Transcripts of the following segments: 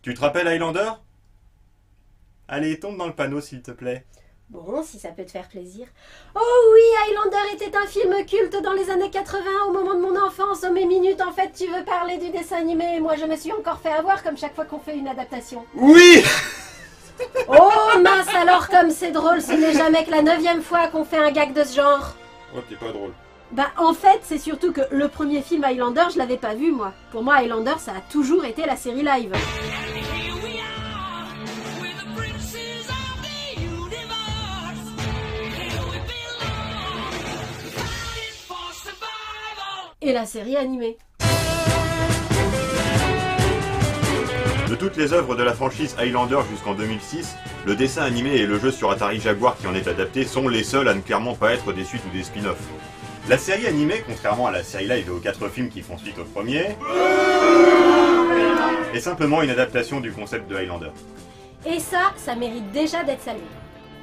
Tu te rappelles Highlander? Allez, tombe dans le panneau s'il te plaît. Bon, si ça peut te faire plaisir. Oh oui, Highlander était un film culte dans les années 80, au moment de mon enfance. Oh mes minutes, en fait, tu veux parler du dessin animé. Moi, je me suis encore fait avoir comme chaque fois qu'on fait une adaptation. Oui! Oh mince, alors comme c'est drôle, ce n'est jamais que la 9e fois qu'on fait un gag de ce genre. Oh, t'es pas drôle. Bah en fait, c'est surtout que le premier film Highlander, je l'avais pas vu moi. Pour moi, Highlander, ça a toujours été la série live. Et la série animée. De toutes les œuvres de la franchise Highlander jusqu'en 2006, le dessin animé et le jeu sur Atari Jaguar qui en est adapté sont les seuls à ne clairement pas être des suites ou des spin-offs. La série animée, contrairement à la série live et aux 4 films qui font suite au premier, est simplement une adaptation du concept de Highlander. Et ça mérite déjà d'être salué.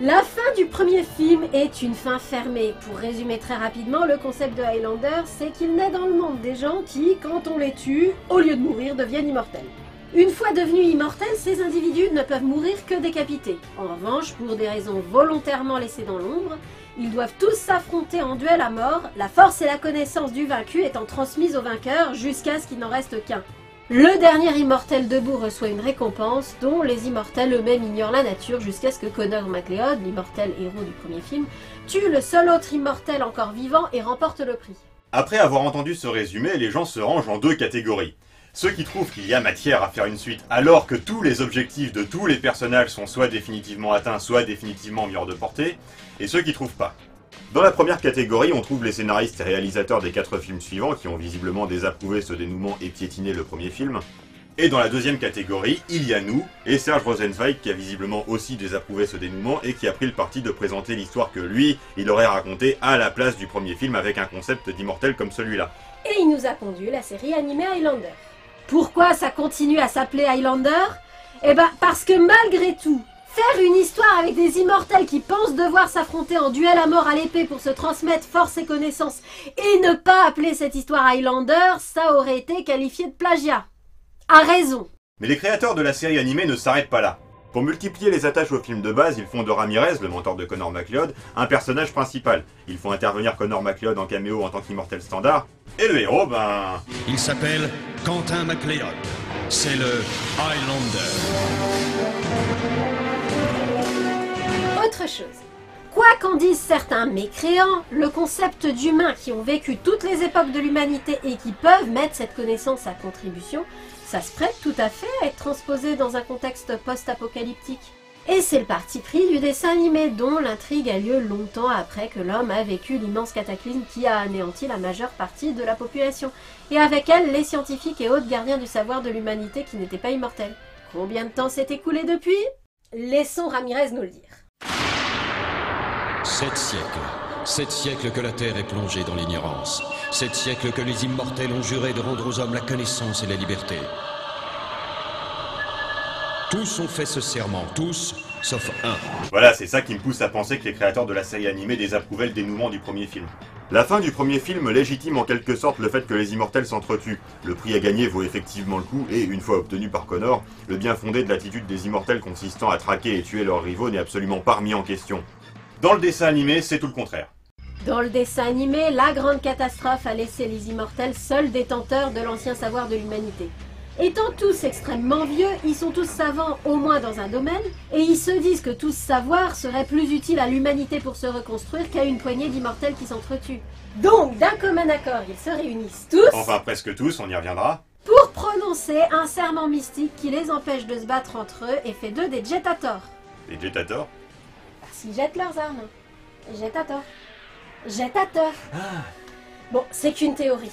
La fin du premier film est une fin fermée. Pour résumer très rapidement, le concept de Highlander, c'est qu'il naît dans le monde des gens qui, quand on les tue, au lieu de mourir, deviennent immortels. Une fois devenus immortels, ces individus ne peuvent mourir que décapités. En revanche, pour des raisons volontairement laissées dans l'ombre, ils doivent tous s'affronter en duel à mort, la force et la connaissance du vaincu étant transmises au vainqueur jusqu'à ce qu'il n'en reste qu'un. Le dernier immortel debout reçoit une récompense dont les immortels eux-mêmes ignorent la nature jusqu'à ce que Connor MacLeod, l'immortel héros du premier film, tue le seul autre immortel encore vivant et remporte le prix. Après avoir entendu ce résumé, les gens se rangent en 2 catégories. Ceux qui trouvent qu'il y a matière à faire une suite alors que tous les objectifs de tous les personnages sont soit définitivement atteints, soit définitivement mis hors de portée, et ceux qui trouvent pas. Dans la première catégorie, on trouve les scénaristes et réalisateurs des 4 films suivants qui ont visiblement désapprouvé ce dénouement et piétiné le premier film. Et dans la deuxième catégorie, il y a nous, et Serge Rosenzweig qui a visiblement aussi désapprouvé ce dénouement et qui a pris le parti de présenter l'histoire que lui, il aurait racontée à la place du premier film avec un concept d'immortel comme celui-là. Et il nous a pondu la série animée Highlander. Pourquoi ça continue à s'appeler Highlander? Eh ben parce que malgré tout, faire une histoire avec des immortels qui pensent devoir s'affronter en duel à mort à l'épée pour se transmettre force et connaissances et ne pas appeler cette histoire Highlander, ça aurait été qualifié de plagiat. À raison. Mais les créateurs de la série animée ne s'arrêtent pas là. Pour multiplier les attaches au film de base, ils font de Ramirez, le mentor de Connor MacLeod, un personnage principal. Ils font intervenir Connor MacLeod en caméo en tant qu'immortel standard, et le héros, Il s'appelle Quentin MacLeod. C'est le Highlander. Autre chose. Quoi qu'en disent certains mécréants, le concept d'humains qui ont vécu toutes les époques de l'humanité et qui peuvent mettre cette connaissance à contribution, ça se prête tout à fait à être transposé dans un contexte post-apocalyptique. Et c'est le parti pris du dessin animé, dont l'intrigue a lieu longtemps après que l'homme a vécu l'immense cataclysme qui a anéanti la majeure partie de la population, et avec elle les scientifiques et autres gardiens du savoir de l'humanité qui n'étaient pas immortels. Combien de temps s'est écoulé depuis? Laissons Ramirez nous le dire. 7 siècles. 7 siècles que la Terre est plongée dans l'ignorance. 7 siècles que les immortels ont juré de rendre aux hommes la connaissance et la liberté. Tous ont fait ce serment, tous, sauf un. Voilà, c'est ça qui me pousse à penser que les créateurs de la série animée désapprouvaient le dénouement du premier film. La fin du premier film légitime en quelque sorte le fait que les immortels s'entretuent. Le prix à gagner vaut effectivement le coup, et une fois obtenu par Connor, le bien fondé de l'attitude des immortels consistant à traquer et tuer leurs rivaux n'est absolument pas remis en question. Dans le dessin animé, c'est tout le contraire. Dans le dessin animé, la grande catastrophe a laissé les immortels seuls détenteurs de l'ancien savoir de l'humanité. Étant tous extrêmement vieux, ils sont tous savants au moins dans un domaine, et ils se disent que tout ce savoir serait plus utile à l'humanité pour se reconstruire qu'à une poignée d'immortels qui s'entretuent. Donc, d'un commun accord, ils se réunissent tous, Enfin presque tous, on y reviendra. pour prononcer un serment mystique qui les empêche de se battre entre eux et fait d'eux des Jetators. Les Jetators? Parce qu'ils jettent leurs armes. Jetators. Jetators. Bon, c'est qu'une théorie.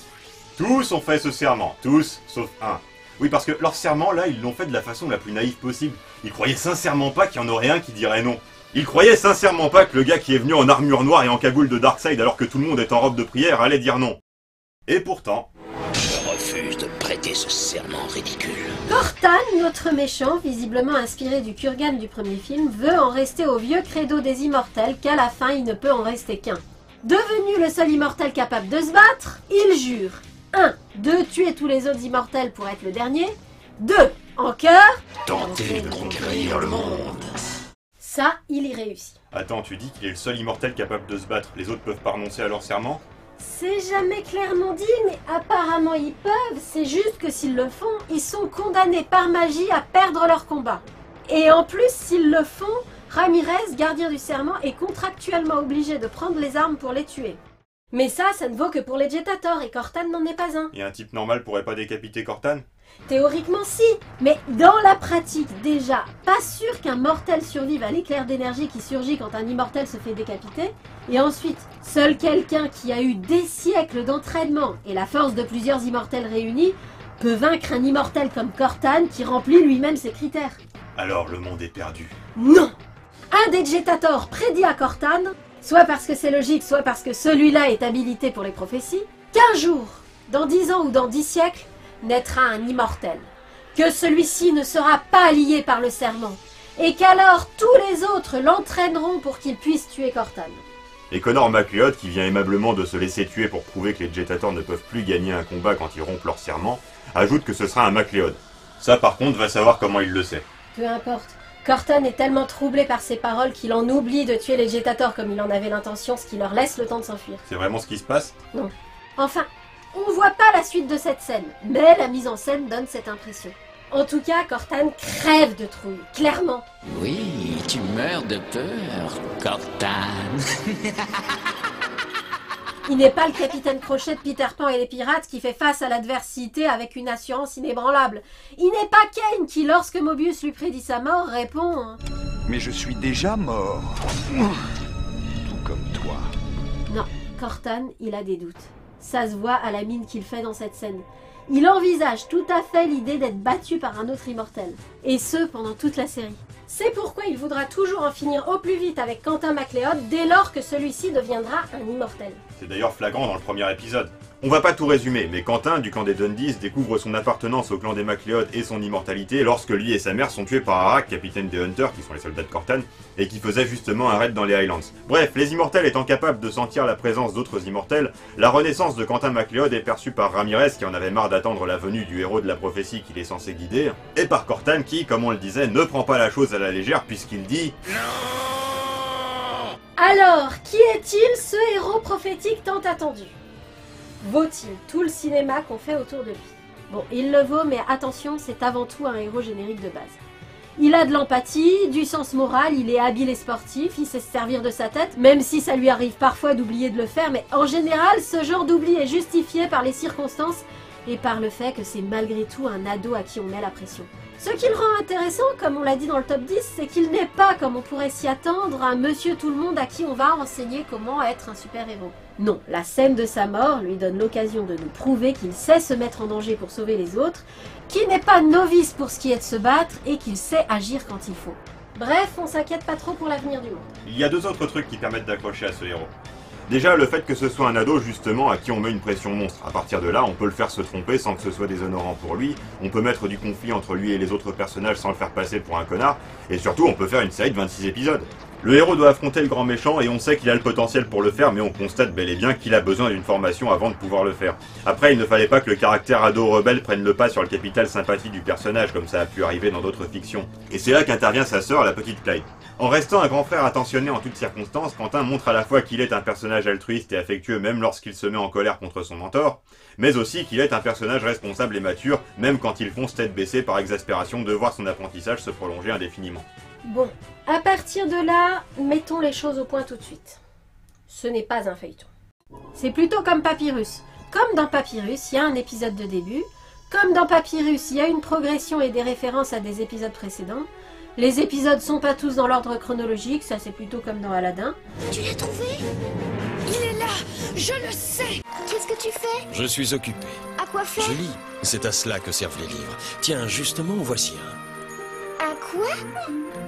Tous ont fait ce serment, tous, sauf un. Oui, parce que leur serment, là, ils l'ont fait de la façon la plus naïve possible. Ils croyaient sincèrement pas qu'il y en aurait un qui dirait non. Ils croyaient sincèrement pas que le gars qui est venu en armure noire et en cagoule de Darkseid alors que tout le monde est en robe de prière allait dire non. Et pourtant... Je refuse de prêter ce serment ridicule. Cortan, notre méchant, visiblement inspiré du Kurgan du premier film, veut en rester au vieux credo des immortels qu'à la fin il ne peut en rester qu'un. Devenu le seul immortel capable de se battre, il jure 1. De tuer tous les autres immortels pour être le dernier. 2. En cœur, Tenter de conquérir le monde. ça, il y réussit. Attends, tu dis qu'il est le seul immortel capable de se battre, les autres peuvent pas renoncer à leur serment? C'est jamais clairement dit, mais apparemment ils peuvent, c'est juste que s'ils le font, ils sont condamnés par magie à perdre leur combat. Et en plus, s'ils le font, Ramirez, gardien du serment, est contractuellement obligé de prendre les armes pour les tuer. Mais ça ne vaut que pour les Jetators, et Cortan n'en est pas un. Et un type normal pourrait pas décapiter Cortan? Théoriquement si, mais dans la pratique déjà, pas sûr qu'un mortel survive à l'éclair d'énergie qui surgit quand un immortel se fait décapiter, et ensuite, seul quelqu'un qui a eu des siècles d'entraînement et la force de plusieurs immortels réunis peut vaincre un immortel comme Cortan qui remplit lui-même ses critères. Alors le monde est perdu. Non! Un des Jetators prédit à Cortan, soit parce que c'est logique, soit parce que celui-là est habilité pour les prophéties, qu'un jour, dans 10 ans ou dans 10 siècles, naîtra un immortel, que celui-ci ne sera pas lié par le serment, et qu'alors tous les autres l'entraîneront pour qu'il puisse tuer Cortan. Et Connor MacLeod, qui vient aimablement de se laisser tuer pour prouver que les Jetators ne peuvent plus gagner un combat quand ils rompent leur serment, ajoute que ce sera un MacLeod. Ça par contre va savoir comment il le sait. Peu importe. Cortan est tellement troublé par ces paroles qu'il en oublie de tuer les Jetators comme il en avait l'intention, ce qui leur laisse le temps de s'enfuir. C'est vraiment ce qui se passe? Non. Enfin, on voit pas la suite de cette scène, mais la mise en scène donne cette impression. En tout cas, Cortan crève de trouille, clairement. Oui, tu meurs de peur, Cortan. Il n'est pas le capitaine Crochet de Peter Pan et les pirates qui fait face à l'adversité avec une assurance inébranlable. Il n'est pas Kane qui, lorsque Mobius lui prédit sa mort, répond « Mais je suis déjà mort. Tout comme toi. » Non, Cortan, il a des doutes. Ça se voit à la mine qu'il fait dans cette scène. Il envisage tout à fait l'idée d'être battu par un autre immortel. Et ce, pendant toute la série. C'est pourquoi il voudra toujours en finir au plus vite avec Quentin MacLeod dès lors que celui-ci deviendra un immortel. C'est d'ailleurs flagrant dans le premier épisode. On va pas tout résumer, mais Quentin, du camp des Dundies, découvre son appartenance au clan des MacLeod et son immortalité lorsque lui et sa mère sont tués par Arak, capitaine des Hunters, qui sont les soldats de Cortan, et qui faisait justement un raid dans les Highlands. Bref, les immortels étant capables de sentir la présence d'autres immortels, la renaissance de Quentin MacLeod est perçue par Ramirez, qui en avait marre d'attendre la venue du héros de la prophétie qu'il est censé guider, et par Cortan qui, comme on le disait, ne prend pas la chose à la légère puisqu'il dit Alors, qui est-il ce héros prophétique tant attendu? Vaut-il tout le cinéma qu'on fait autour de lui? Bon, il le vaut, mais attention, c'est avant tout un héros générique de base. Il a de l'empathie, du sens moral, il est habile et sportif, il sait se servir de sa tête, même si ça lui arrive parfois d'oublier de le faire, mais en général, ce genre d'oubli est justifié par les circonstances et par le fait que c'est malgré tout un ado à qui on met la pression. Ce qui le rend intéressant, comme on l'a dit dans le top 10, c'est qu'il n'est pas, comme on pourrait s'y attendre, un monsieur tout-le-monde à qui on va enseigner comment être un super-héros. Non, la scène de sa mort lui donne l'occasion de nous prouver qu'il sait se mettre en danger pour sauver les autres, qu'il n'est pas novice pour ce qui est de se battre et qu'il sait agir quand il faut. Bref, on s'inquiète pas trop pour l'avenir du monde. Il y a deux autres trucs qui permettent d'accrocher à ce héros. Déjà, le fait que ce soit un ado, justement, à qui on met une pression monstre. À partir de là, on peut le faire se tromper sans que ce soit déshonorant pour lui, on peut mettre du conflit entre lui et les autres personnages sans le faire passer pour un connard, et surtout, on peut faire une série de 26 épisodes. Le héros doit affronter le grand méchant, et on sait qu'il a le potentiel pour le faire, mais on constate bel et bien qu'il a besoin d'une formation avant de pouvoir le faire. Après, il ne fallait pas que le caractère ado rebelle prenne le pas sur le capital sympathie du personnage, comme ça a pu arriver dans d'autres fictions. Et c'est là qu'intervient sa sœur, la petite Clyde. En restant un grand frère attentionné en toutes circonstances, Quentin montre à la fois qu'il est un personnage altruiste et affectueux même lorsqu'il se met en colère contre son mentor, mais aussi qu'il est un personnage responsable et mature, même quand il fonce tête baissée par exaspération de voir son apprentissage se prolonger indéfiniment. Bon, à partir de là, mettons les choses au point tout de suite. Ce n'est pas un feuilleton. C'est plutôt comme Papyrus. Comme dans Papyrus, il y a un épisode de début. Comme dans Papyrus, il y a une progression et des références à des épisodes précédents. Les épisodes sont pas tous dans l'ordre chronologique, ça c'est plutôt comme dans Aladdin. Tu l'as trouvé? Il est là, je le sais. Qu'est-ce que tu fais? Je suis occupé. À quoi faire? Je lis. C'est à cela que servent les livres. Tiens, justement, voici un. Un quoi?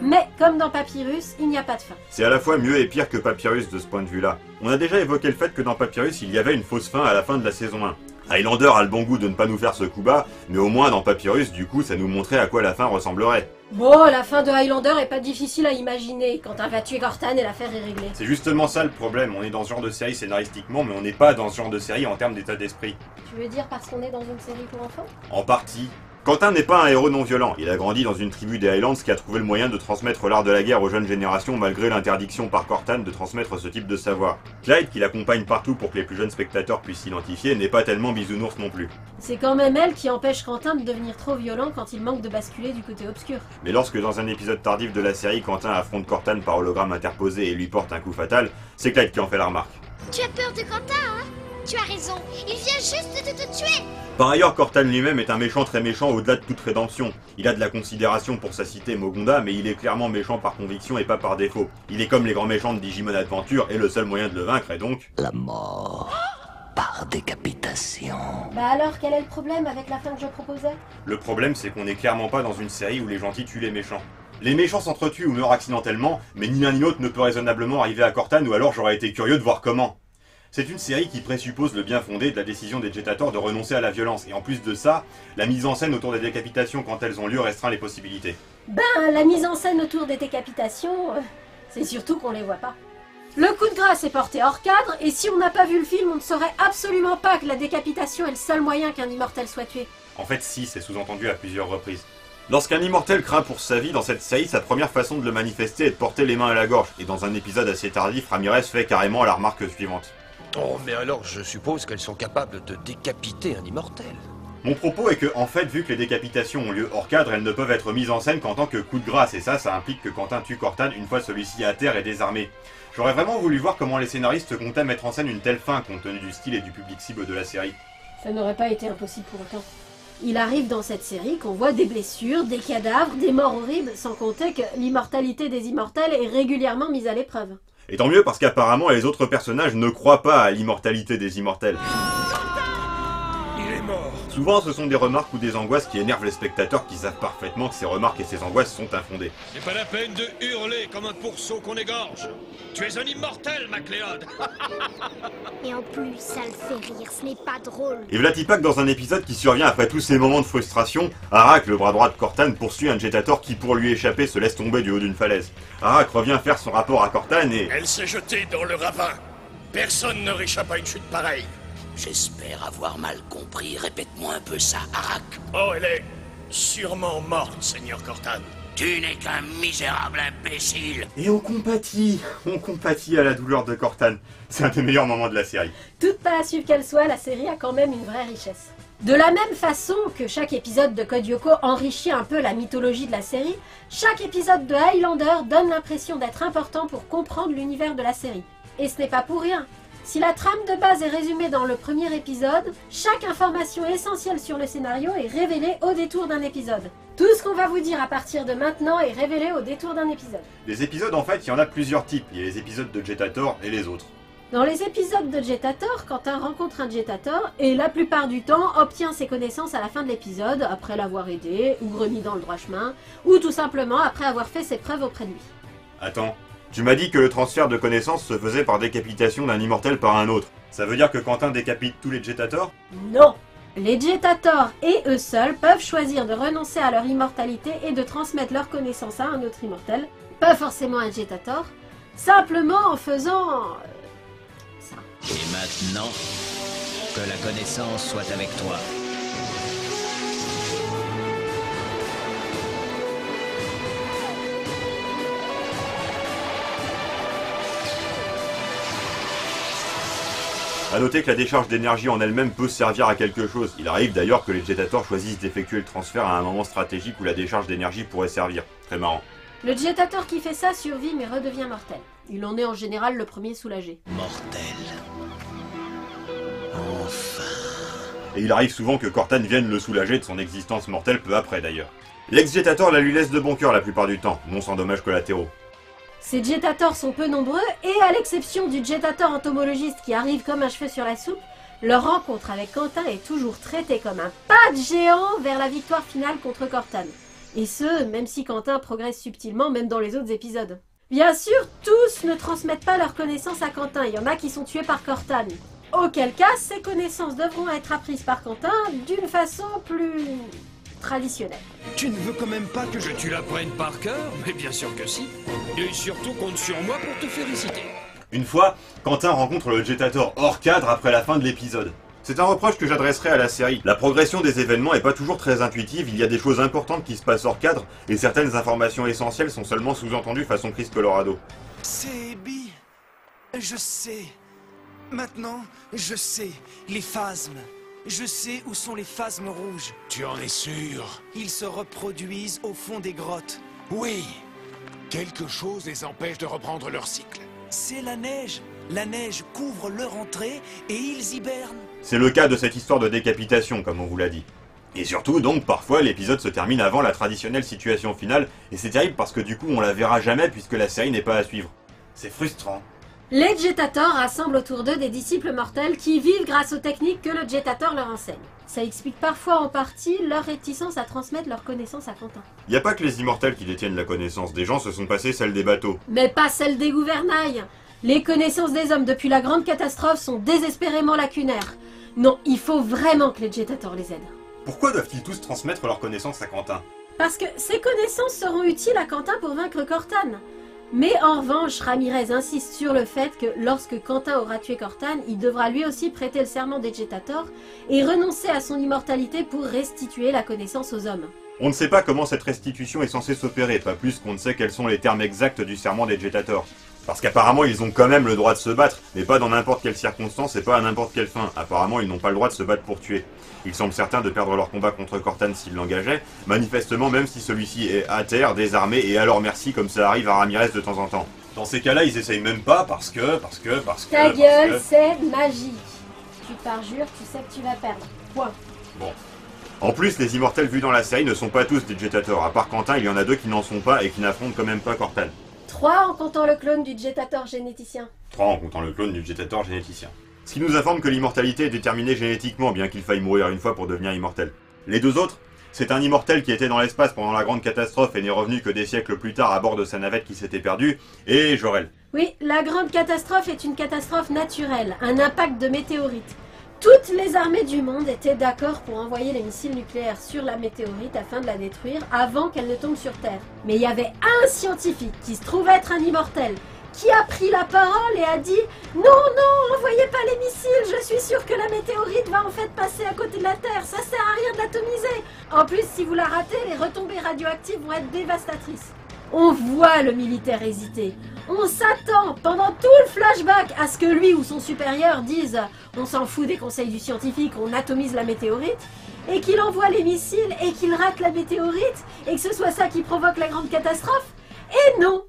Mais comme dans Papyrus, il n'y a pas de fin. C'est à la fois mieux et pire que Papyrus de ce point de vue-là. On a déjà évoqué le fait que dans Papyrus, il y avait une fausse fin à la fin de la saison 1. Highlander a le bon goût de ne pas nous faire ce coup bas, mais au moins dans Papyrus, du coup, ça nous montrait à quoi la fin ressemblerait. Bon, la fin de Highlander est pas difficile à imaginer. Quentin va tuer Cortan et l'affaire est réglée. C'est justement ça le problème, on est dans ce genre de série scénaristiquement, mais on n'est pas dans ce genre de série en termes d'état d'esprit. Tu veux dire parce qu'on est dans une série pour enfants? En partie. Quentin n'est pas un héros non violent, il a grandi dans une tribu des Highlands qui a trouvé le moyen de transmettre l'art de la guerre aux jeunes générations malgré l'interdiction par Cortane de transmettre ce type de savoir. Clyde, qui l'accompagne partout pour que les plus jeunes spectateurs puissent s'identifier, n'est pas tellement bisounours non plus. C'est quand même elle qui empêche Quentin de devenir trop violent quand il manque de basculer du côté obscur. Mais lorsque dans un épisode tardif de la série, Quentin affronte Cortane par hologramme interposé et lui porte un coup fatal, c'est Clyde qui en fait la remarque. Tu as peur de Quentin, hein? Tu as raison, il vient juste de te tuer. Par ailleurs, Cortane lui-même est un méchant très méchant au-delà de toute rédemption. Il a de la considération pour sa cité Mogonda, mais il est clairement méchant par conviction et pas par défaut. Il est comme les grands méchants de Digimon Adventure, et le seul moyen de le vaincre est donc... La mort par décapitation. Bah alors, quel est le problème avec la fin que je proposais? Le problème, c'est qu'on n'est clairement pas dans une série où les gentils tuent les méchants. Les méchants s'entretuent ou meurent accidentellement, mais ni l'un ni l'autre ne peut raisonnablement arriver à Cortane, ou alors j'aurais été curieux de voir comment. C'est une série qui présuppose le bien fondé de la décision des Jetators de renoncer à la violence, et en plus de ça, la mise en scène autour des décapitations quand elles ont lieu restreint les possibilités. Ben, la mise en scène autour des décapitations, c'est surtout qu'on les voit pas. Le coup de grâce est porté hors cadre, et si on n'a pas vu le film, on ne saurait absolument pas que la décapitation est le seul moyen qu'un immortel soit tué. En fait, si, c'est sous-entendu à plusieurs reprises. Lorsqu'un immortel craint pour sa vie dans cette série, sa première façon de le manifester est de porter les mains à la gorge, et dans un épisode assez tardif, Ramirez fait carrément la remarque suivante. Oh, mais alors je suppose qu'elles sont capables de décapiter un immortel. Mon propos est que, en fait, vu que les décapitations ont lieu hors cadre, elles ne peuvent être mises en scène qu'en tant que coup de grâce, et ça implique que Quentin tue Cortane une fois celui-ci à terre et désarmé. J'aurais vraiment voulu voir comment les scénaristes comptaient mettre en scène une telle fin, compte tenu du style et du public cible de la série. Ça n'aurait pas été impossible pour autant. Il arrive dans cette série qu'on voit des blessures, des cadavres, des morts horribles, sans compter que l'immortalité des immortels est régulièrement mise à l'épreuve. Et tant mieux parce qu'apparemment les autres personnages ne croient pas à l'immortalité des immortels. Il est mort. Souvent ce sont des remarques ou des angoisses qui énervent les spectateurs qui savent parfaitement que ces remarques et ces angoisses sont infondées. C'est pas la peine de hurler comme un pourceau qu'on égorge. Tu es un immortel, MacLeod. Et en plus, ça le fait rire, ce n'est pas drôle. Et Vlatipak, dans un épisode qui survient après tous ces moments de frustration, Arak, le bras droit de Cortane, poursuit un Jetator qui, pour lui échapper, se laisse tomber du haut d'une falaise. Arak revient faire son rapport à Cortane et... Elle s'est jetée dans le ravin. Personne ne réchappe à une chute pareille. J'espère avoir mal compris. Répète-moi un peu ça, Arak. Oh, elle est sûrement morte, Seigneur Cortane. Tu n'es qu'un misérable imbécile. Et on compatit à la douleur de Cortane. C'est un des meilleurs moments de la série. Toute pas à suivre qu'elle soit, la série a quand même une vraie richesse. De la même façon que chaque épisode de Code Lyoko enrichit un peu la mythologie de la série, chaque épisode de Highlander donne l'impression d'être important pour comprendre l'univers de la série. Et ce n'est pas pour rien. Si la trame de base est résumée dans le premier épisode, chaque information essentielle sur le scénario est révélée au détour d'un épisode. Tout ce qu'on va vous dire à partir de maintenant est révélé au détour d'un épisode. Les épisodes, en fait, il y en a plusieurs types. Il y a les épisodes de Jetator et les autres. Dans les épisodes de Jetator, Quentin rencontre un Jetator et la plupart du temps obtient ses connaissances à la fin de l'épisode, après l'avoir aidé, ou remis dans le droit chemin, ou tout simplement après avoir fait ses preuves auprès de lui. Attends, tu m'as dit que le transfert de connaissances se faisait par décapitation d'un immortel par un autre. Ça veut dire que Quentin décapite tous les Jetators ? Non! Les Jetators et eux seuls peuvent choisir de renoncer à leur immortalité et de transmettre leurs connaissances à un autre immortel, pas forcément un Jetator, simplement en faisant... ça. Et maintenant, que la connaissance soit avec toi. A noter que la décharge d'énergie en elle-même peut servir à quelque chose. Il arrive d'ailleurs que les Jetators choisissent d'effectuer le transfert à un moment stratégique où la décharge d'énergie pourrait servir. Très marrant. Le Jetator qui fait ça survit mais redevient mortel. Il en est en général le premier soulagé. Mortel. Enfin. Et il arrive souvent que Cortane vienne le soulager de son existence mortelle peu après d'ailleurs. L'ex-Jetator la lui laisse de bon cœur la plupart du temps, non sans dommages collatéraux. Ces Jetators sont peu nombreux et à l'exception du Jetator entomologiste qui arrive comme un cheveu sur la soupe, leur rencontre avec Quentin est toujours traitée comme un pas de géant vers la victoire finale contre Cortane. Et ce, même si Quentin progresse subtilement même dans les autres épisodes. Bien sûr, tous ne transmettent pas leurs connaissances à Quentin, il y en a qui sont tués par Cortane. Auquel cas, ces connaissances devront être apprises par Quentin d'une façon plus... traditionnelle. Tu ne veux quand même pas que je tu l'apprennes par cœur? Mais bien sûr que si. Et surtout compte sur moi pour te féliciter. Une fois, Quentin rencontre le Jetator hors cadre après la fin de l'épisode. C'est un reproche que j'adresserai à la série. La progression des événements est pas toujours très intuitive, il y a des choses importantes qui se passent hors cadre, et certaines informations essentielles sont seulement sous-entendues façon Chris Colorado. C'est Bi. Je sais. Maintenant, je sais. Les phasmes. Je sais où sont les phasmes rouges. Tu en es sûr? Ils se reproduisent au fond des grottes. Oui. Quelque chose les empêche de reprendre leur cycle. C'est la neige. La neige couvre leur entrée et ils hibernent. C'est le cas de cette histoire de décapitation, comme on vous l'a dit. Et surtout, donc, parfois, l'épisode se termine avant la traditionnelle situation finale, et c'est terrible parce que du coup, on la verra jamais puisque la série n'est pas à suivre. C'est frustrant. Les Jetators rassemblent autour d'eux des disciples mortels qui vivent grâce aux techniques que le Jetator leur enseigne. Ça explique parfois en partie leur réticence à transmettre leurs connaissances à Quentin. Y a pas que les immortels qui détiennent la connaissance, des gens se sont passés celle des bateaux. Mais pas celle des gouvernails. Les connaissances des hommes depuis la grande catastrophe sont désespérément lacunaires. Non, il faut vraiment que les Jetators les aident. Pourquoi doivent-ils tous transmettre leurs connaissances à Quentin? Parce que ces connaissances seront utiles à Quentin pour vaincre Cortane. Mais en revanche, Ramirez insiste sur le fait que lorsque Quentin aura tué Cortane, il devra lui aussi prêter le serment des Jetators et renoncer à son immortalité pour restituer la connaissance aux hommes. On ne sait pas comment cette restitution est censée s'opérer, pas plus qu'on ne sait quels sont les termes exacts du serment des Jetators. Parce qu'apparemment ils ont quand même le droit de se battre, mais pas dans n'importe quelle circonstance et pas à n'importe quelle fin. Apparemment ils n'ont pas le droit de se battre pour tuer. Ils semblent certains de perdre leur combat contre Cortane s'ils l'engageaient, manifestement même si celui-ci est à terre, désarmé et à leur merci comme ça arrive à Ramirez de temps en temps. Dans ces cas-là ils essayent même pas parce que... Ta gueule, c'est magique. Tu parjures, tu sais que tu vas perdre. Point. Bon. En plus, les immortels vus dans la série ne sont pas tous des Jetators. À part Quentin, il y en a deux qui n'en sont pas et qui n'affrontent quand même pas Cortane. 3 en comptant le clone du Jetator généticien. 3 en comptant le clone du Jetator généticien. Ce qui nous informe que l'immortalité est déterminée génétiquement, bien qu'il faille mourir une fois pour devenir immortel. Les deux autres, c'est un immortel qui était dans l'espace pendant la grande catastrophe et n'est revenu que des siècles plus tard à bord de sa navette qui s'était perdue, et Jor-El. Oui, la grande catastrophe est une catastrophe naturelle, un impact de météorite. Toutes les armées du monde étaient d'accord pour envoyer les missiles nucléaires sur la météorite afin de la détruire avant qu'elle ne tombe sur Terre. Mais il y avait un scientifique qui se trouve être un immortel, qui a pris la parole et a dit « Non, non, envoyez pas les missiles, je suis sûr que la météorite va en fait passer à côté de la Terre, ça sert à rien de l'atomiser. En plus, si vous la ratez, les retombées radioactives vont être dévastatrices. » On voit le militaire hésiter. On s'attend pendant tout le flashback à ce que lui ou son supérieur dise « On s'en fout des conseils du scientifique, on atomise la météorite » et qu'il envoie les missiles et qu'il rate la météorite et que ce soit ça qui provoque la grande catastrophe. Et non!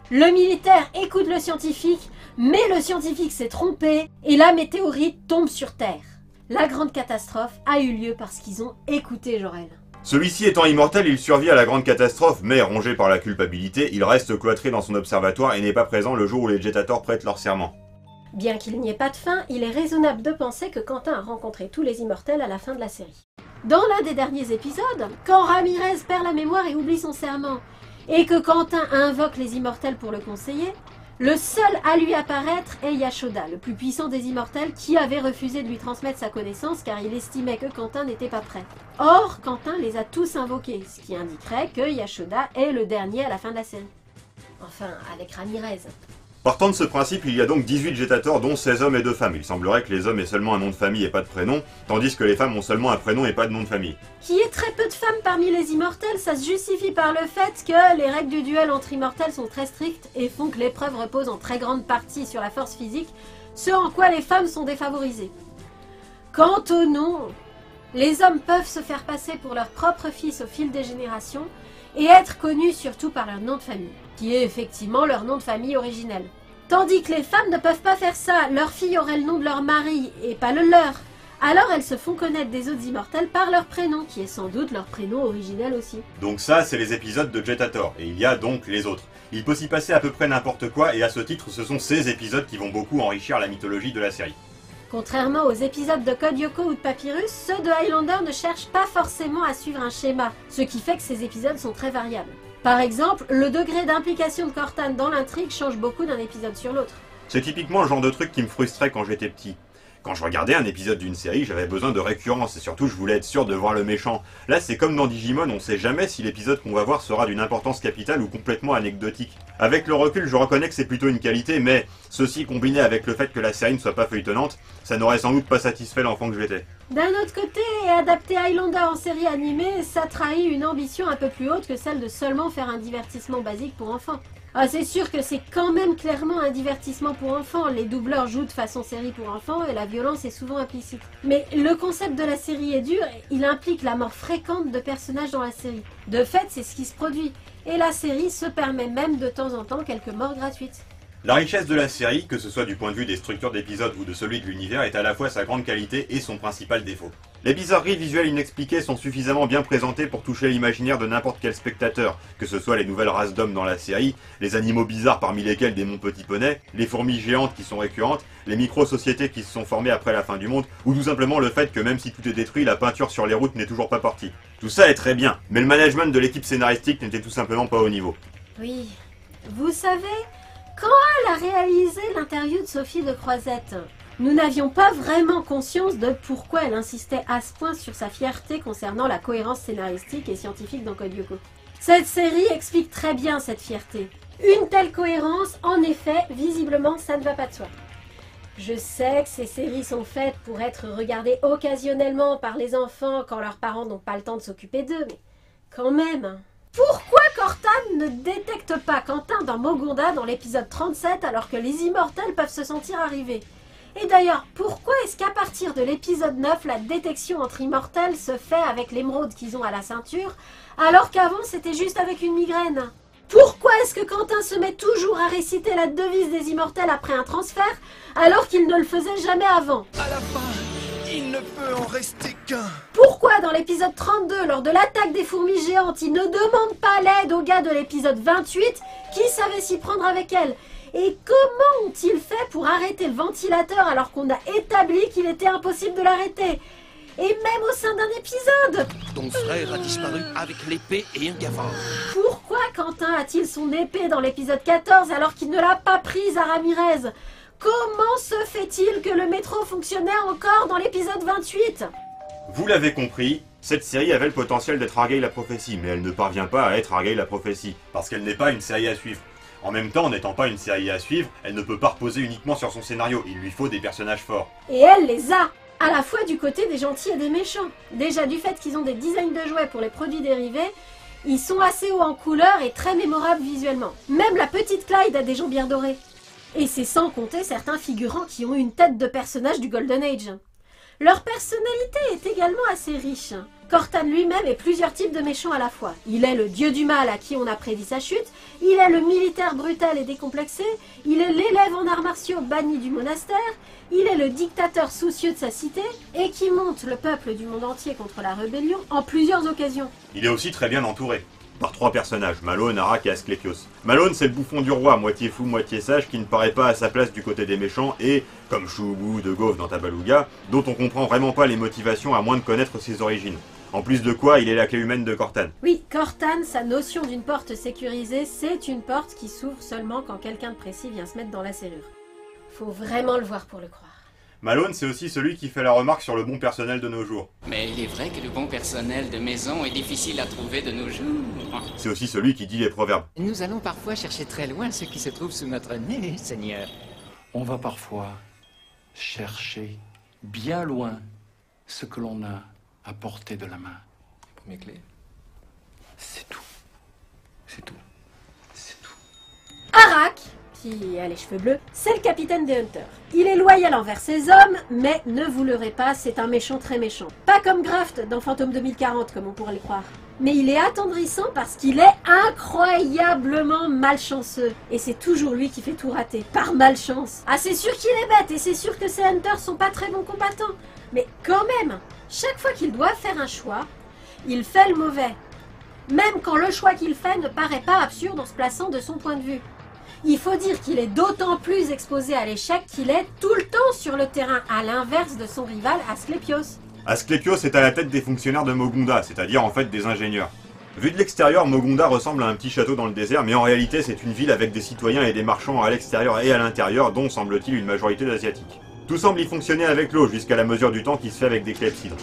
Le militaire écoute le scientifique, mais le scientifique s'est trompé et la météorite tombe sur Terre. La grande catastrophe a eu lieu parce qu'ils ont écouté Jor-El. Celui-ci étant immortel, il survit à la grande catastrophe, mais rongé par la culpabilité, il reste cloîtré dans son observatoire et n'est pas présent le jour où les Jetators prêtent leur serment. Bien qu'il n'y ait pas de fin, il est raisonnable de penser que Quentin a rencontré tous les immortels à la fin de la série. Dans l'un des derniers épisodes, quand Ramirez perd la mémoire et oublie son serment, et que Quentin invoque les immortels pour le conseiller, le seul à lui apparaître est Yashoda, le plus puissant des immortels, qui avait refusé de lui transmettre sa connaissance car il estimait que Quentin n'était pas prêt. Or, Quentin les a tous invoqués, ce qui indiquerait que Yashoda est le dernier à la fin de la série. Enfin, avec Ramirez. Partant de ce principe, il y a donc 18 Jetators, dont 16 hommes et 2 femmes. Il semblerait que les hommes aient seulement un nom de famille et pas de prénom, tandis que les femmes ont seulement un prénom et pas de nom de famille. Qu'il y ait très peu de femmes parmi les immortels, ça se justifie par le fait que les règles du duel entre immortels sont très strictes et font que l'épreuve repose en très grande partie sur la force physique, ce en quoi les femmes sont défavorisées. Quant au nom, les hommes peuvent se faire passer pour leur propre fils au fil des générations et être connus surtout par leur nom de famille, qui est effectivement leur nom de famille originel. Tandis que les femmes ne peuvent pas faire ça, leur fille aurait le nom de leur mari et pas le leur. Alors elles se font connaître des autres immortels par leur prénom, qui est sans doute leur prénom originel aussi. Donc ça, c'est les épisodes de Jetator, et il y a donc les autres. Il peut s'y passer à peu près n'importe quoi, et à ce titre, ce sont ces épisodes qui vont beaucoup enrichir la mythologie de la série. Contrairement aux épisodes de Code Lyoko ou de Papyrus, ceux de Highlander ne cherchent pas forcément à suivre un schéma, ce qui fait que ces épisodes sont très variables. Par exemple, le degré d'implication de Cortane dans l'intrigue change beaucoup d'un épisode sur l'autre. C'est typiquement le genre de truc qui me frustrait quand j'étais petit. Quand je regardais un épisode d'une série, j'avais besoin de récurrence et surtout je voulais être sûr de voir le méchant. Là c'est comme dans Digimon, on sait jamais si l'épisode qu'on va voir sera d'une importance capitale ou complètement anecdotique. Avec le recul, je reconnais que c'est plutôt une qualité, mais ceci combiné avec le fait que la série ne soit pas feuilletonnante, ça n'aurait sans doute pas satisfait l'enfant que j'étais. D'un autre côté, adapter Highlander en série animée, ça trahit une ambition un peu plus haute que celle de seulement faire un divertissement basique pour enfants. Ah, c'est sûr que c'est quand même clairement un divertissement pour enfants, les doubleurs jouent de façon série pour enfants et la violence est souvent implicite. Mais le concept de la série est dur, il implique la mort fréquente de personnages dans la série. De fait, c'est ce qui se produit, et la série se permet même de temps en temps quelques morts gratuites. La richesse de la série, que ce soit du point de vue des structures d'épisodes ou de celui de l'univers, est à la fois sa grande qualité et son principal défaut. Les bizarreries visuelles inexpliquées sont suffisamment bien présentées pour toucher l'imaginaire de n'importe quel spectateur, que ce soit les nouvelles races d'hommes dans la série, les animaux bizarres parmi lesquels des Mon Petit Poney, les fourmis géantes qui sont récurrentes, les micro-sociétés qui se sont formées après la fin du monde, ou tout simplement le fait que même si tout est détruit, la peinture sur les routes n'est toujours pas partie. Tout ça est très bien, mais le management de l'équipe scénaristique n'était tout simplement pas au niveau. Oui, vous savez, quand elle a réalisé l'interview de Sophie de Croisette, nous n'avions pas vraiment conscience de pourquoi elle insistait à ce point sur sa fierté concernant la cohérence scénaristique et scientifique dans Code Lyoko. Cette série explique très bien cette fierté. Une telle cohérence, en effet, visiblement, ça ne va pas de soi. Je sais que ces séries sont faites pour être regardées occasionnellement par les enfants quand leurs parents n'ont pas le temps de s'occuper d'eux, mais quand même... Pourquoi Cortane ne détecte pas Quentin dans Mogonda dans l'épisode 37 alors que les immortels peuvent se sentir arriver? Et d'ailleurs, pourquoi est-ce qu'à partir de l'épisode 9, la détection entre immortels se fait avec l'émeraude qu'ils ont à la ceinture, alors qu'avant c'était juste avec une migraine? Pourquoi est-ce que Quentin se met toujours à réciter la devise des immortels après un transfert, alors qu'il ne le faisait jamais avant? À la fin, il ne peut en rester qu'un. Pourquoi dans l'épisode 32, lors de l'attaque des fourmis géantes, il ne demande pas l'aide au gars de l'épisode 28 qui savait s'y prendre avec elle? Et comment ont-ils fait pour arrêter le ventilateur alors qu'on a établi qu'il était impossible de l'arrêter? Et même au sein d'un épisode! Ton frère a disparu avec l'épée et un gavard. Pourquoi Quentin a-t-il son épée dans l'épisode 14 alors qu'il ne l'a pas prise à Ramirez? Comment se fait-il que le métro fonctionnait encore dans l'épisode 28? Vous l'avez compris, cette série avait le potentiel d'être Argyle la prophétie, mais elle ne parvient pas à être Argyle la prophétie, parce qu'elle n'est pas une série à suivre. En même temps, n'étant pas une série à suivre, elle ne peut pas reposer uniquement sur son scénario, il lui faut des personnages forts. Et elle les a! À la fois du côté des gentils et des méchants. Déjà du fait qu'ils ont des designs de jouets pour les produits dérivés, ils sont assez hauts en couleur et très mémorables visuellement. Même la petite Clyde a des jambières dorées. Et c'est sans compter certains figurants qui ont une tête de personnage du Golden Age. Leur personnalité est également assez riche. Cortane lui-même est plusieurs types de méchants à la fois. Il est le dieu du mal à qui on a prédit sa chute, il est le militaire brutal et décomplexé, il est l'élève en arts martiaux banni du monastère, il est le dictateur soucieux de sa cité et qui monte le peuple du monde entier contre la rébellion en plusieurs occasions. Il est aussi très bien entouré, par trois personnages, Malone, Arak et Asclepios. Malone, c'est le bouffon du roi, moitié fou, moitié sage, qui ne paraît pas à sa place du côté des méchants, et, comme Choubu de Gauve dans Tabaluga, dont on comprend vraiment pas les motivations à moins de connaître ses origines. En plus de quoi, il est la clé humaine de Cortane. Oui, Cortane, sa notion d'une porte sécurisée, c'est une porte qui s'ouvre seulement quand quelqu'un de précis vient se mettre dans la serrure. Faut vraiment le voir pour le croire. Malone, c'est aussi celui qui fait la remarque sur le bon personnel de nos jours. Mais il est vrai que le bon personnel de maison est difficile à trouver de nos jours. C'est aussi celui qui dit les proverbes. Nous allons parfois chercher très loin ce qui se trouve sous notre nez, Seigneur. On va parfois chercher bien loin ce que l'on a à portée de la main. Pour mes clés. C'est tout. C'est tout. C'est tout. Arak, qui a les cheveux bleus, c'est le capitaine des Hunters. Il est loyal envers ses hommes, mais ne vous leurrez pas, c'est un méchant très méchant. Pas comme Graft dans Fantôme 2040, comme on pourrait le croire. Mais il est attendrissant parce qu'il est incroyablement malchanceux. Et c'est toujours lui qui fait tout rater, par malchance. Ah, c'est sûr qu'il est bête, et c'est sûr que ces Hunters sont pas très bons combattants. Mais quand même, chaque fois qu'il doit faire un choix, il fait le mauvais. Même quand le choix qu'il fait ne paraît pas absurde en se plaçant de son point de vue. Il faut dire qu'il est d'autant plus exposé à l'échec qu'il est tout le temps sur le terrain, à l'inverse de son rival Asclepios. Asclepios est à la tête des fonctionnaires de Mogonda, c'est-à-dire en fait des ingénieurs. Vu de l'extérieur, Mogonda ressemble à un petit château dans le désert, mais en réalité c'est une ville avec des citoyens et des marchands à l'extérieur et à l'intérieur, dont semble-t-il une majorité d'asiatiques. Tout semble y fonctionner avec l'eau, jusqu'à la mesure du temps qui se fait avec des clepsydres.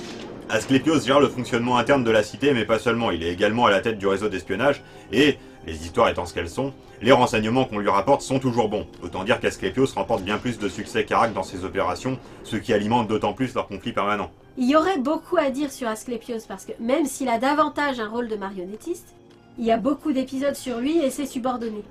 Asclépios gère le fonctionnement interne de la cité, mais pas seulement, il est également à la tête du réseau d'espionnage, et, les histoires étant ce qu'elles sont, les renseignements qu'on lui rapporte sont toujours bons. Autant dire qu'Asclépios remporte bien plus de succès qu'Arak dans ses opérations, ce qui alimente d'autant plus leur conflit permanent. Il y aurait beaucoup à dire sur Asclépios, parce que même s'il a davantage un rôle de marionnettiste, il y a beaucoup d'épisodes sur lui et ses subordonnés.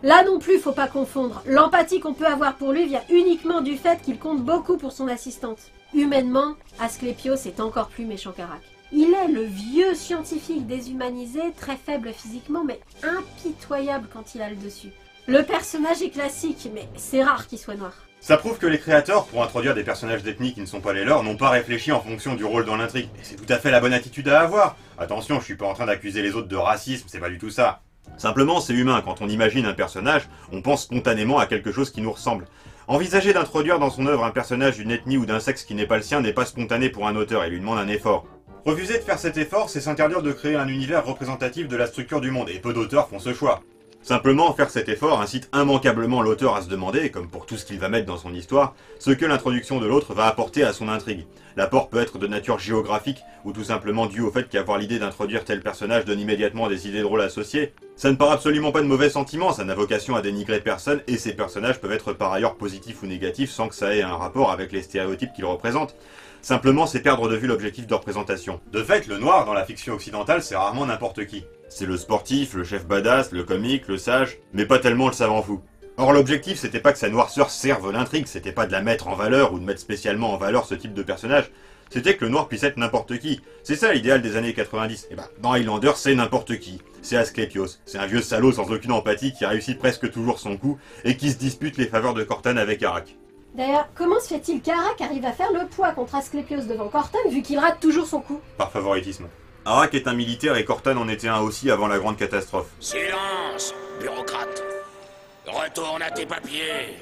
Là non plus, faut pas confondre. L'empathie qu'on peut avoir pour lui vient uniquement du fait qu'il compte beaucoup pour son assistante. Humainement, Asclépios est encore plus méchant qu'Arak. Il est le vieux scientifique déshumanisé, très faible physiquement, mais impitoyable quand il a le dessus. Le personnage est classique, mais c'est rare qu'il soit noir. Ça prouve que les créateurs, pour introduire des personnages d'ethnie qui ne sont pas les leurs, n'ont pas réfléchi en fonction du rôle dans l'intrigue. Et c'est tout à fait la bonne attitude à avoir. Attention, je suis pas en train d'accuser les autres de racisme, c'est pas du tout ça. Simplement, c'est humain, quand on imagine un personnage, on pense spontanément à quelque chose qui nous ressemble. Envisager d'introduire dans son œuvre un personnage d'une ethnie ou d'un sexe qui n'est pas le sien n'est pas spontané pour un auteur et lui demande un effort. Refuser de faire cet effort, c'est s'interdire de créer un univers représentatif de la structure du monde, et peu d'auteurs font ce choix. Simplement, faire cet effort incite immanquablement l'auteur à se demander, comme pour tout ce qu'il va mettre dans son histoire, ce que l'introduction de l'autre va apporter à son intrigue. L'apport peut être de nature géographique, ou tout simplement dû au fait qu'avoir l'idée d'introduire tel personnage donne immédiatement des idées drôles associées. Ça ne part absolument pas de mauvais sentiments, ça n'a vocation à dénigrer personne, et ces personnages peuvent être par ailleurs positifs ou négatifs sans que ça ait un rapport avec les stéréotypes qu'ils représentent. Simplement, c'est perdre de vue l'objectif de représentation. De fait, le noir dans la fiction occidentale, c'est rarement n'importe qui. C'est le sportif, le chef badass, le comique, le sage, mais pas tellement le savant fou. Or l'objectif c'était pas que sa noirceur serve l'intrigue, c'était pas de la mettre en valeur ou de mettre spécialement en valeur ce type de personnage, c'était que le noir puisse être n'importe qui. C'est ça l'idéal des années 90. Et bah, dans Highlander c'est n'importe qui. C'est Asclépios, c'est un vieux salaud sans aucune empathie qui réussit presque toujours son coup et qui se dispute les faveurs de Cortane avec Arak. D'ailleurs, comment se fait-il qu'Arak arrive à faire le poids contre Asclépios devant Cortane vu qu'il rate toujours son coup? Par favoritisme. Arak est un militaire et Cortane en était un aussi avant la grande catastrophe. Silence, bureaucrate. Retourne à tes papiers.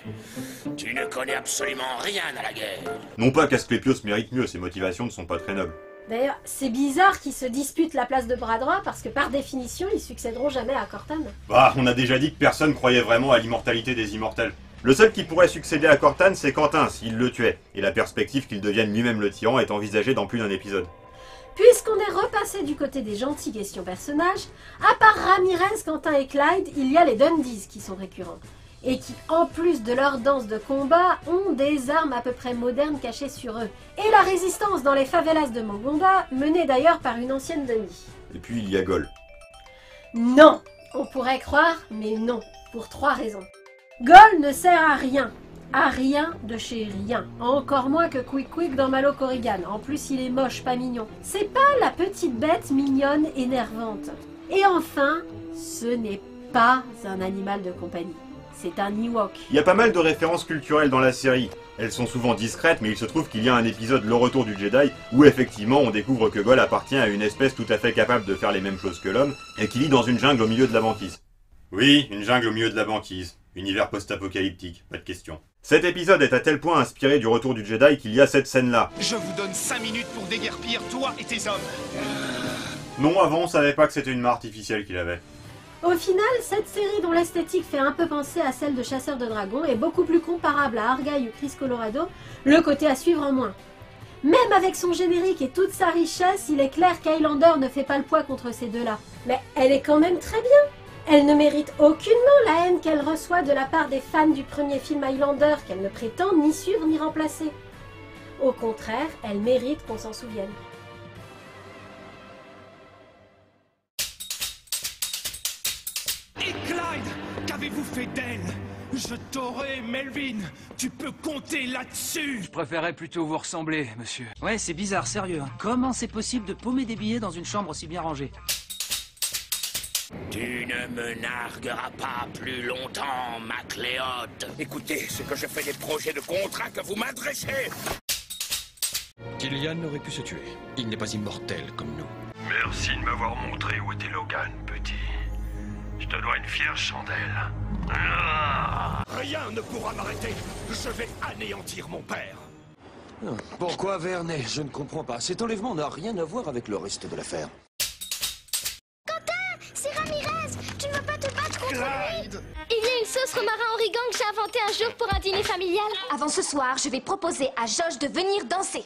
Tu ne connais absolument rien à la guerre. Non pas qu'Asclépios mérite mieux, ses motivations ne sont pas très nobles. D'ailleurs, c'est bizarre qu'ils se disputent la place de bras droit parce que par définition, ils succéderont jamais à Cortane. Bah, on a déjà dit que personne croyait vraiment à l'immortalité des immortels. Le seul qui pourrait succéder à Cortane, c'est Quentin, s'il le tuait. Et la perspective qu'il devienne lui-même le tyran est envisagée dans plus d'un épisode. Puisqu'on est repassé du côté des gentils questions personnages, à part Ramirez, Quentin et Clyde, il y a les Dundies qui sont récurrents. Et qui, en plus de leur danse de combat, ont des armes à peu près modernes cachées sur eux. Et la résistance dans les favelas de Mangunda, menée d'ailleurs par une ancienne Dundee. Et puis il y a Gol. Non, on pourrait croire, mais non, pour 3 raisons. Gol ne sert à rien de chez rien, encore moins que Quick Quick dans Malo Corrigan. En plus il est moche, pas mignon. C'est pas la petite bête mignonne énervante. Et enfin, ce n'est pas un animal de compagnie. C'est un Ewok. Il y a pas mal de références culturelles dans la série. Elles sont souvent discrètes, mais il se trouve qu'il y a un épisode Le Retour du Jedi où effectivement on découvre que Gol appartient à une espèce tout à fait capable de faire les mêmes choses que l'homme et qui vit dans une jungle au milieu de la banquise. Oui, une jungle au milieu de la banquise. Univers post-apocalyptique, pas de question. Cet épisode est à tel point inspiré du Retour du Jedi qu'il y a cette scène-là. Je vous donne 5 minutes pour déguerpir toi et tes hommes. Non, avant on savait pas que c'était une main artificielle qu'il avait. Au final, cette série dont l'esthétique fait un peu penser à celle de Chasseurs de Dragons est beaucoup plus comparable à Argyle ou Chris Colorado, le côté à suivre en moins. Même avec son générique et toute sa richesse, il est clair qu'Highlander ne fait pas le poids contre ces deux-là. Mais elle est quand même très bien. Elle ne mérite aucunement la haine qu'elle reçoit de la part des fans du premier film Highlander qu'elle ne prétend ni suivre ni remplacer. Au contraire, elle mérite qu'on s'en souvienne. Et Clyde, qu'avez-vous fait d'elle? Je t'aurai, Melvin. Tu peux compter là-dessus. Je préférais plutôt vous ressembler, monsieur. Ouais, c'est bizarre, sérieux. Hein. Comment c'est possible de paumer des billets dans une chambre aussi bien rangée? Tu ne me nargueras pas plus longtemps, Macléod. Écoutez, c'est que je fais des projets de contrat que vous m'adressez. Killian aurait pu se tuer. Il n'est pas immortel comme nous. Merci de m'avoir montré où était Logan, petit. Je te dois une fière chandelle. Rien ne pourra m'arrêter. Je vais anéantir mon père. Pourquoi Vernet? Je ne comprends pas. Cet enlèvement n'a rien à voir avec le reste de l'affaire. C'est Ramirez! Tu ne vas pas te battre contre Clyde! Il y a une sauce romarin origan que j'ai inventée un jour pour un dîner familial. Avant ce soir, je vais proposer à Josh de venir danser.